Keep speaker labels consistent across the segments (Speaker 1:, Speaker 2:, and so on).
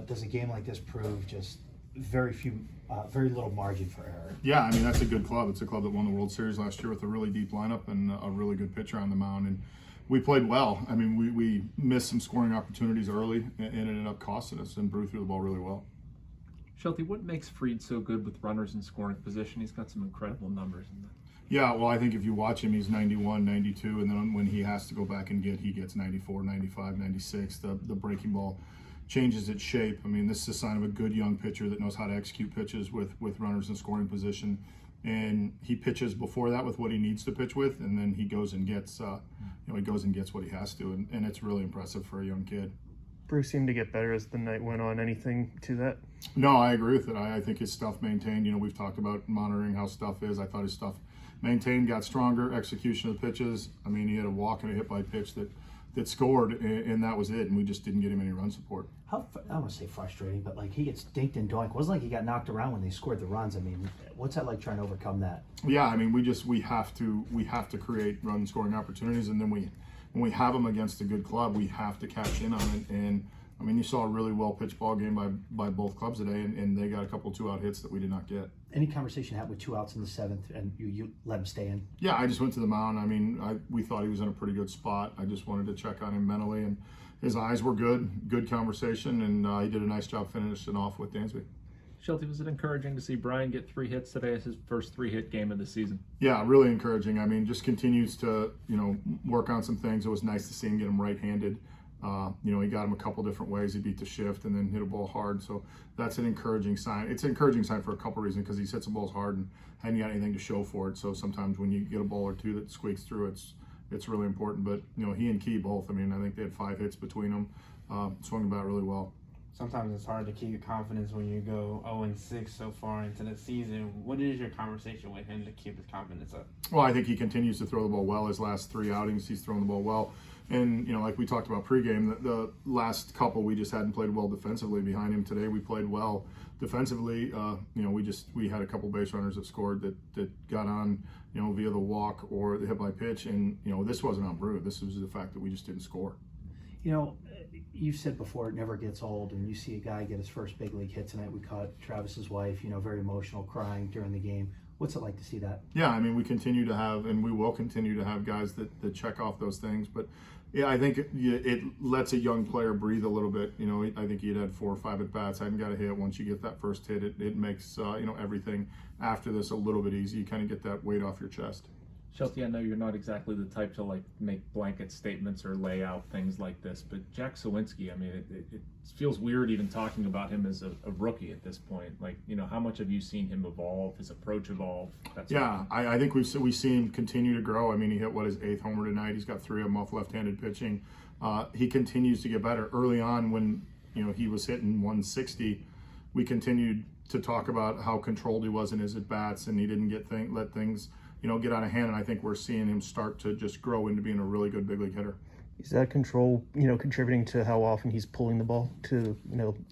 Speaker 1: does a game like this prove just very little margin for error?
Speaker 2: Yeah, I mean, that's a good club. It's a club that won the World Series last year with a really deep lineup and a really good pitcher on the mound. And we played well. I mean, we missed some scoring opportunities early, and it ended up costing us, and Brew threw the ball really well.
Speaker 3: Shelty, what makes Fried so good with runners in scoring position? He's got some incredible numbers in that.
Speaker 2: Yeah, well, I think if you watch him, he's 91, 92, and then when he has to go back and he gets 94, 95, 96. The breaking ball changes its shape. I mean, this is a sign of a good young pitcher that knows how to execute pitches with runners in scoring position. And he pitches before that with what he needs to pitch with, and then he goes and gets, he goes and gets what he has to, and it's really impressive for a young kid.
Speaker 4: Bruce seemed to get better as the night went on. Anything to that?
Speaker 2: No, I agree with it. I think his stuff maintained. You know, we've talked about monitoring how stuff is. I thought his stuff maintained, got stronger, execution of the pitches. I mean, he had a walk and a hit by pitch that scored, and that was it, and we just didn't get him any run support.
Speaker 1: I don't want to say frustrating, but like he gets dinked and doinked. It wasn't like he got knocked around when they scored the runs. I mean, what's that like trying to overcome that?
Speaker 2: Yeah, I mean, we have to create run scoring opportunities, and then when we have them against a good club, we have to cash in on it. And I mean, you saw a really well pitched ball game by both clubs today, and they got a couple 2-out hits that we did not get.
Speaker 1: Any conversation had with 2 outs in the 7th, and you let him stay in?
Speaker 2: Yeah, I just went to the mound. I mean, we thought he was in a pretty good spot. I just wanted to check on him mentally, and his eyes were good conversation, and he did a nice job finishing off with Dansby.
Speaker 3: Shelty, was it encouraging to see Bryan get 3 hits today as his first 3-hit game of the season?
Speaker 2: Yeah, really encouraging. I mean, just continues to, work on some things. It was nice to see him get him right-handed. He got him a couple different ways. He beat the shift and then hit a ball hard. So that's an encouraging sign. It's an encouraging sign for a couple reasons, because he hits the balls hard and hadn't got anything to show for it. So sometimes when you get a ball or two that squeaks through, it's really important. But, he and Key both, I mean, I think they had 5 hits between them. Swung about really well.
Speaker 5: Sometimes it's hard to keep your confidence when you go 0-6 so far into the season. What is your conversation with him to keep his confidence up?
Speaker 2: Well, I think he continues to throw the ball well. His last 3 outings, he's thrown the ball well. And, like we talked about pregame, the last couple we just hadn't played well defensively behind him. Today we played well defensively. We had a couple base runners that scored that got on, via the walk or the hit by pitch. And, this wasn't on Brew. This was the fact that we just didn't score.
Speaker 1: You've said before, it never gets old, and you see a guy get his first big league hit tonight. We caught Travis's wife, very emotional, crying during the game. What's it like to see that?
Speaker 2: Yeah, I mean, we continue to have, and we will continue to have guys that check off those things. But yeah, I think it lets a young player breathe a little bit. I think he'd had 4 or 5 at bats, hadn't got a hit. Once you get that first hit, it makes everything after this a little bit easy. You kind of get that weight off your chest.
Speaker 3: Shelty, I know you're not exactly the type to make blanket statements or lay out things like this, but Jack Suwinski, I mean, it feels weird even talking about him as a rookie at this point. How much have you seen him evolve, his approach evolve?
Speaker 2: I think we've seen him continue to grow. I mean, he hit his 8th homer tonight. He's got 3 of them off left-handed pitching. He continues to get better. Early on, when he was hitting 160, we continued to talk about how controlled he was in his at bats, and he didn't let things get out of hand, and I think we're seeing him start to just grow into being a really good big league hitter.
Speaker 4: Is that control, contributing to how often he's pulling the ball to,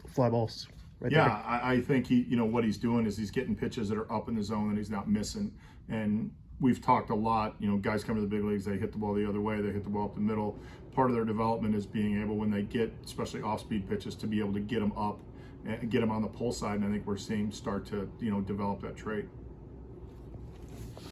Speaker 4: fly balls? Right
Speaker 2: yeah,
Speaker 4: there?
Speaker 2: I think what he's doing is he's getting pitches that are up in the zone that he's not missing. And we've talked a lot, guys come to the big leagues, they hit the ball the other way, they hit the ball up the middle. Part of their development is being able, when they get, especially off-speed pitches, to be able to get them up and get them on the pull side. And I think we're seeing him start to, develop that trait.